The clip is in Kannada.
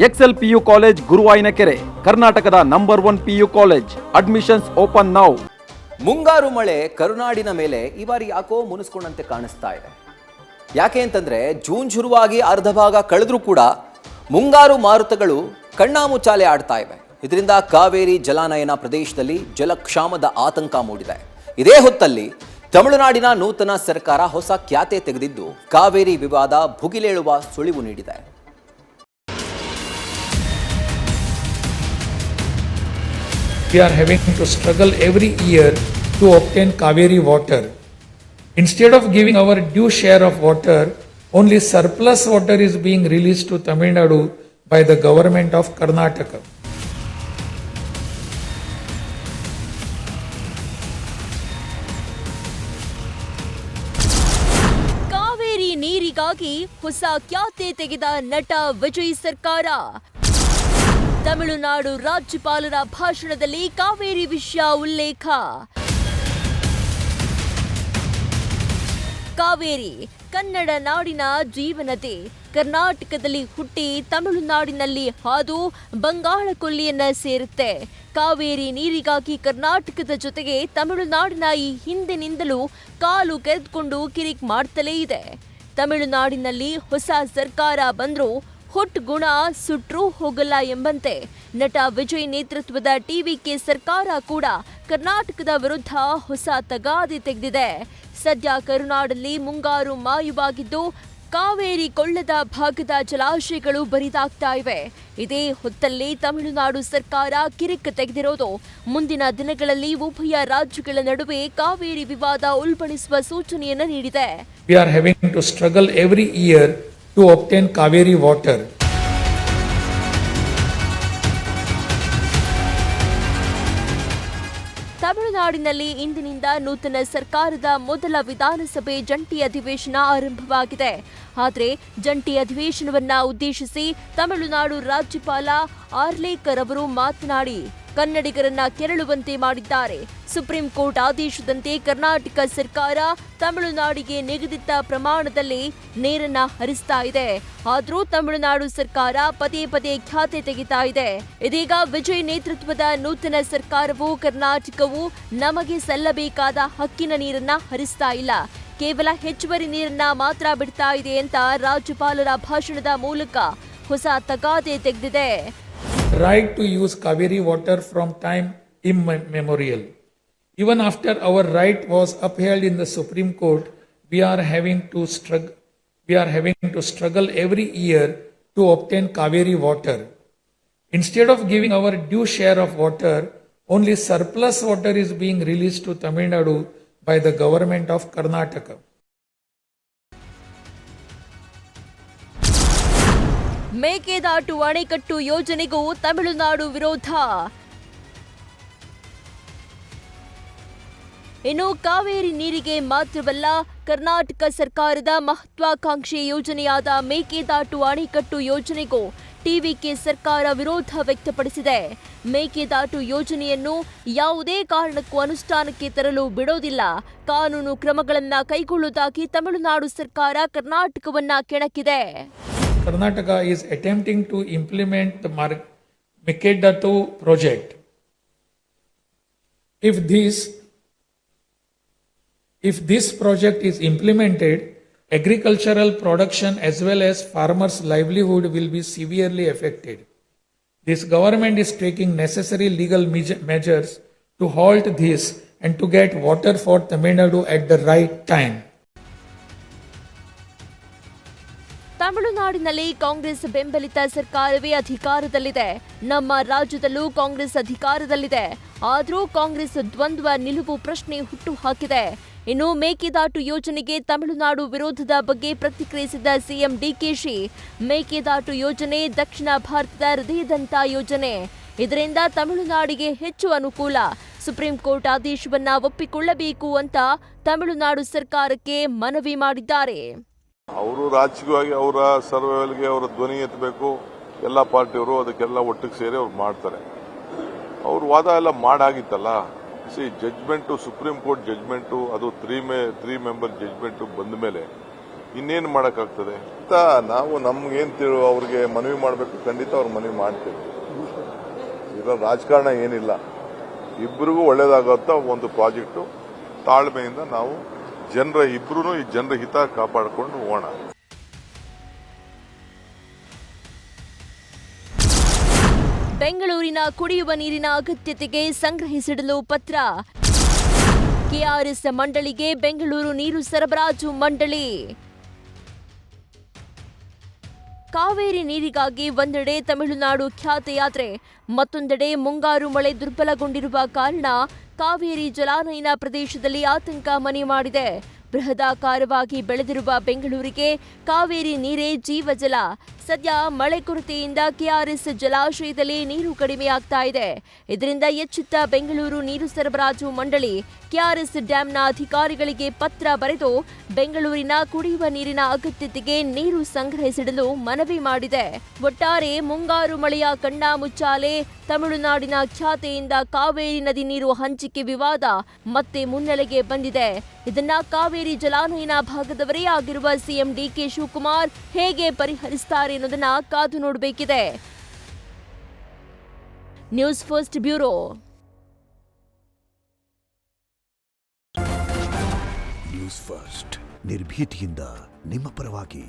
ಎಕ್ಸೆಲ್ ಪಿಯು ಕಾಲೇಜ್ ಗುರುವಾಯಿನಕೆರೆ, ಕರ್ನಾಟಕದ number 1 PU college. Admissions open now. ಮುಂಗಾರು ಮಳೆ ಕರುನಾಡಿನ ಮೇಲೆ ಈ ಬಾರಿ ಯಾಕೋ ಮುನಿಸ್ಕೊಂಡಂತೆ ಕಾಣಿಸ್ತಾ ಇದೆ. ಯಾಕೆ ಅಂತಂದ್ರೆ ಜೂನ್ ಶುರುವಾಗಿ ಅರ್ಧ ಭಾಗ ಕಳೆದ್ರೂ ಕೂಡ ಮುಂಗಾರು ಮಾರುತಗಳು ಕಣ್ಣಾಮುಚ್ಚಾಲೆ ಆಡ್ತಾ ಇವೆ. ಇದರಿಂದ ಕಾವೇರಿ ಜಲಾನಯನ ಪ್ರದೇಶದಲ್ಲಿ ಜಲಕ್ಷಾಮದ ಆತಂಕ ಮೂಡಿದೆ. ಇದೇ ಹೊತ್ತಲ್ಲಿ ತಮಿಳುನಾಡಿನ ನೂತನ ಸರ್ಕಾರ ಹೊಸ ಖ್ಯಾತೆ ತೆಗೆದಿದ್ದು ಕಾವೇರಿ ವಿವಾದ ಭುಗಿಲೇಳುವ ಸುಳಿವು ನೀಡಿದೆ. We are having to struggle every year to obtain Kaveri water. Instead of giving our due share of water, only surplus water is being released to Tamil Nadu by the government of Karnataka. Kaveri ನೀರಿಗಾಗಿ ಹೊಸ ಖ್ಯಾತೆ ತೆಗೆದ ನಟ ವಿಜಯ್ ಸರ್ಕಾರ. ತಮಿಳುನಾಡು ರಾಜ್ಯಪಾಲರ ಭಾಷಣದಲ್ಲಿ ಕಾವೇರಿ ವಿಷಯ ಉಲ್ಲೇಖ. ಕಾವೇರಿ ಕನ್ನಡ ನಾಡಿನ ಜೀವನತೆ. ಕರ್ನಾಟಕದಲ್ಲಿ ಹುಟ್ಟಿ ತಮಿಳುನಾಡಿನಲ್ಲಿ ಹಾದು ಬಂಗಾಳ ಕೊಲ್ಲಿಯನ್ನ ಸೇರುತ್ತೆ. ಕಾವೇರಿ ನೀರಿಗಾಗಿ ಕರ್ನಾಟಕದ ಜೊತೆಗೆ ತಮಿಳುನಾಡಿನ ಈ ಹಿಂದಿನಿಂದಲೂ ಕಾಲು ಕೆರೆದುಕೊಂಡು ಕಿರಿಕ್ ಮಾಡ್ತಲೇ ಇದೆ. ತಮಿಳುನಾಡಿನಲ್ಲಿ ಹೊಸ ಸರ್ಕಾರ ಬಂದ್ರೂ ಹುಟ್ಟು ಗುಣ ಸುಟ್ರೂ ಹೋಗಲ್ಲ ಎಂಬಂತೆ ನಟ ವಿಜಯ್ ನೇತೃತ್ವದ ಟಿವಿಕೆ ಸರ್ಕಾರ ಕೂಡ ಕರ್ನಾಟಕದ ವಿರುದ್ಧ ಹೊಸ ತಗಾದೆ ತೆಗೆದಿದೆ. ಸದ್ಯ ಕರುನಾಡಲ್ಲಿ ಮುಂಗಾರು ಮಾಯವಾಗಿದ್ದು ಕಾವೇರಿ ಕೊಳ್ಳದ ಭಾಗದ ಜಲಾಶಯಗಳು ಬರಿದಾಗ್ತಾ ಇವೆ. ಇದೇ ಹೊತ್ತಲ್ಲಿ ತಮಿಳುನಾಡು ಸರ್ಕಾರ ಕಿರಿಕ್ ತೆಗೆದಿರೋದು ಮುಂದಿನ ದಿನಗಳಲ್ಲಿ ಉಭಯ ರಾಜ್ಯಗಳ ನಡುವೆ ಕಾವೇರಿ ವಿವಾದ ಉಲ್ಬಣಿಸುವ ಸೂಚನೆಯನ್ನ ನೀಡಿದೆ. We are having to struggle every year to obtain Kaveri water. ತಮಿಳುನಾಡಿನಲ್ಲಿ ಇಂದಿನಿಂದ ನೂತನ ಸರ್ಕಾರದ ಮೊದಲ ವಿಧಾನಸಭೆ ಜಂಟಿ ಅಧಿವೇಶನ ಆರಂಭವಾಗಿದೆ. ಆದರೆ ಜಂಟಿ ಅಧಿವೇಶನವನ್ನ ಉದ್ದೇಶಿಸಿ ತಮಿಳುನಾಡು ರಾಜ್ಯಪಾಲ ಆರ್ಲೇಕರ್ ಅವರು ಮಾತನಾಡಿ ಕನ್ನಡಿಗರನ್ನ ಕೆರಳುವಂತೆ ಮಾಡಿದ್ದಾರೆ. ಸುಪ್ರೀಂ ಕೋರ್ಟ್ ಆದೇಶದಂತೆ ಕರ್ನಾಟಕ ಸರ್ಕಾರ ತಮಿಳುನಾಡಿಗೆ ನಿಗದಿತ ಪ್ರಮಾಣದಲ್ಲಿ ನೀರನ್ನ ಹರಿಸ್ತಾ ಇದೆ. ಆದರೂ ತಮಿಳುನಾಡು ಸರ್ಕಾರ ಪದೇ ಪದೇ ಖ್ಯಾತೆ ತೆಗಿತಾ ಇದೆ. ಇದೀಗ ವಿಜಯ್ ನೇತೃತ್ವದ ನೂತನ ಸರ್ಕಾರವು ಕರ್ನಾಟಕವು ನಮಗೆ ಸಲ್ಲಬೇಕಾದ ಹಕ್ಕಿನ ನೀರನ್ನ ಹರಿಸ್ತಾ ಇಲ್ಲ, ಕೇವಲ ಹೆಚ್ಚುವರಿ ನೀರನ್ನ ಮಾತ್ರ ಬಿಡ್ತಾ ಇದೆ ಅಂತ ರಾಜ್ಯಪಾಲರ ಭಾಷಣದ ಮೂಲಕ ಹೊಸ ತಗಾದೆ ತೆಗೆದಿದೆ. Right to use Kaveri water from time immemorial. Even after our right was upheld in the Supreme Court, we are having to struggle every year to obtain Kaveri water. Instead of giving our due share of water, only surplus water is being released to Tamil Nadu by the government of Karnataka. Mekedatu ಅಣೆಕಟ್ಟು ಯೋಜನೆಗೂ ತಮಿಳುನಾಡು ವಿರೋಧ. ಇನ್ನು ಕಾವೇರಿ ನೀರಿಗೆ ಮಾತ್ರವಲ್ಲ, ಕರ್ನಾಟಕ ಸರ್ಕಾರದ ಮಹತ್ವಾಕಾಂಕ್ಷಿ ಯೋಜನೆಯಾದ ಮೇಕೆದಾಟು ಅಣೆಕಟ್ಟು ಯೋಜನೆಗೂ ಟಿವಿಕೆ ಸರ್ಕಾರ ವಿರೋಧ ವ್ಯಕ್ತಪಡಿಸಿದೆ. ಮೇಕೆದಾಟು ಯೋಜನೆಯನ್ನು ಯಾವುದೇ ಕಾರಣಕ್ಕೂ ಅನುಷ್ಠಾನಕ್ಕೆ ತರಲು ಬಿಡೋದಿಲ್ಲ, ಕಾನೂನು ಕ್ರಮಗಳನ್ನು ಕೈಗೊಳ್ಳುವುದಾಗಿ ತಮಿಳುನಾಡು ಸರ್ಕಾರ ಕರ್ನಾಟಕವನ್ನ ಕೆಣಕಿದೆ. Karnataka is attempting to implement the Mekedatu project. If this project is implemented, agricultural production as well as farmers' livelihood will be severely affected. This government is taking necessary legal measures to halt this and to get water for Tamil Nadu at the right time. ತಮಿಳುನಾಡಿನಲ್ಲಿ ಕಾಂಗ್ರೆಸ್ ಬೆಂಬಲಿತ ಸರ್ಕಾರವೇ ಅಧಿಕಾರದಲ್ಲಿದೆ. ನಮ್ಮ ರಾಜ್ಯದಲ್ಲೂ ಕಾಂಗ್ರೆಸ್ ಅಧಿಕಾರದಲ್ಲಿದೆ. ಆದರೂ ಕಾಂಗ್ರೆಸ್ ದ್ವಂದ್ವ ನಿಲುವು ಪ್ರಶ್ನೆ ಹುಟ್ಟು ಹಾಕಿದೆ. ಇನ್ನು ಮೇಕೆದಾಟು ಯೋಜನೆಗೆ ತಮಿಳುನಾಡು ವಿರೋಧದ ಬಗ್ಗೆ ಪ್ರತಿಕ್ರಿಯಿಸಿದ ಸಿಎಂ ಡಿಕೆಶಿ, ಮೇಕೆದಾಟು ಯೋಜನೆ ದಕ್ಷಿಣ ಭಾರತದ ಹೃದಯದಂತ ಯೋಜನೆ. ಇದರಿಂದ ತಮಿಳುನಾಡಿಗೆ ಹೆಚ್ಚು ಅನುಕೂಲ. ಸುಪ್ರೀಂ ಕೋರ್ಟ್ ಆದೇಶವನ್ನ ಒಪ್ಪಿಕೊಳ್ಳಬೇಕು ಅಂತ ತಮಿಳುನಾಡು ಸರ್ಕಾರಕ್ಕೆ ಮನವಿ ಮಾಡಿದ್ದಾರೆ. ಅವರು ರಾಜಕೀಯವಾಗಿ ಅವರ ಸರ್ವೈವಲ್ಗೆ ಅವರ ಧ್ವನಿ ಎತ್ತಬೇಕು. ಎಲ್ಲ ಪಾರ್ಟಿಯವರು ಅದಕ್ಕೆಲ್ಲ ಒಟ್ಟಿಗೆ ಸೇರಿ ಅವ್ರು ಮಾಡ್ತಾರೆ. ಅವ್ರ ವಾದ ಎಲ್ಲ ಮಾಡಾಗಿತ್ತಲ್ಲ. ಜಜ್ಮೆಂಟು, ಸುಪ್ರೀಂ ಕೋರ್ಟ್ ಜಜ್ಮೆಂಟು, ಅದು ತ್ರೀ ಮೆಂಬರ್ ಜಜ್ಮೆಂಟು ಬಂದ ಮೇಲೆ ಇನ್ನೇನು ಮಾಡೋಕ್ಕಾಗ್ತದೆ ಅಂತ ನಾವು ನಮ್ಗೇನು ಅವ್ರಿಗೆ ಮನವಿ ಮಾಡಬೇಕು, ಖಂಡಿತ ಅವ್ರಿಗೆ ಮನವಿ ಮಾಡ್ತೇವೆ. ಇದರ ರಾಜಕಾರಣ ಏನಿಲ್ಲ, ಇಬ್ಬರಿಗೂ ಒಳ್ಳೇದಾಗುವಂಥ ಒಂದು ಪ್ರಾಜೆಕ್ಟು. ತಾಳ್ಮೆಯಿಂದ ನಾವು ಇಬ್ಬರೂ ಈ ಜನರ ಹಿತ ಕಾಪಾಡಿಕೊಂಡು ಹೋಗೋಣ. ಬೆಂಗಳೂರಿನ ಕುಡಿಯುವ ನೀರಿನ ಅಗತ್ಯತೆಗೆ ಸಂಗ್ರಹಿಸಿಡಲು ಪತ್ರ. ಕೆಆರ್ಎಸ್ ಮಂಡಳಿಗೆ ಬೆಂಗಳೂರು ನೀರು ಸರಬರಾಜು ಮಂಡಳಿ. ಕಾವೇರಿ ನೀರಿಗಾಗಿ ಒಂದೆಡೆ ತಮಿಳುನಾಡು ಖ್ಯಾತಯಾತ್ರೆ, ಮತ್ತೊಂದೆಡೆ ಮುಂಗಾರು ಮಳೆ ದುರ್ಬಲಗೊಂಡಿರುವ ಕಾರಣ ಕಾವೇರಿ ಜಲಾನಯನ ಪ್ರದೇಶದಲ್ಲಿ ಆತಂಕ ಮನೆ ಮಾಡಿದೆ. ಬೃಹದಾಕಾರವಾಗಿ ಬೆಳೆದಿರುವ ಬೆಂಗಳೂರಿಗೆ ಕಾವೇರಿ ನೀರೇ ಜೀವಜಲ. ಸದ್ಯ ಮಳೆ ಕೊರತೆಯಿಂದ ಕೆಆರ್ಎಸ್ ಜಲಾಶಯದಲ್ಲಿ ನೀರು ಕಡಿಮೆಯಾಗ್ತಾ ಇದೆ. ಇದರಿಂದ ಎಚ್ಚೆತ್ತ ಬೆಂಗಳೂರು ನೀರು ಸರಬರಾಜು ಮಂಡಳಿ ಕೆಆರ್ಎಸ್ ಡ್ಯಾಂನ ಅಧಿಕಾರಿಗಳಿಗೆ ಪತ್ರ ಬರೆದು ಬೆಂಗಳೂರಿನ ಕುಡಿಯುವ ನೀರಿನ ಅಗತ್ಯತೆಗೆ ನೀರು ಸಂಗ್ರಹಿಸಿಡಲು ಮನವಿ ಮಾಡಿದೆ. ಒಟ್ಟಾರೆ ಮುಂಗಾರು ಮಳೆಯ ಕಣ್ಣಾಮುಚ್ಚಾಲೆ, ತಮಿಳುನಾಡಿನ ಖ್ಯಾತೆಯಿಂದ ಕಾವೇರಿ ನದಿ ನೀರು ಹಂಚಿಕೆ ವಿವಾದ ಮತ್ತೆ ಮುನ್ನೆಲೆಗೆ ಬಂದಿದೆ. ಇದನ್ನ ಕಾವೇರಿ ಜಲಾನಯನ ಭಾಗದವರೇ ಆಗಿರುವ ಸಿಎಂ ಡಿಕೆ ಶಿವಕುಮಾರ್ ಹೇಗೆ ಪರಿಹರಿಸುತ್ತಾರೆ ಅನ್ನೋದನ್ನ ಕಾದು ನೋಡಬೇಕಿದೆ. News first bureau. News first ನಿರ್ಭೀತಿಯಿಂದ ನಿಮ್ಮ ಪರವಾಗಿ.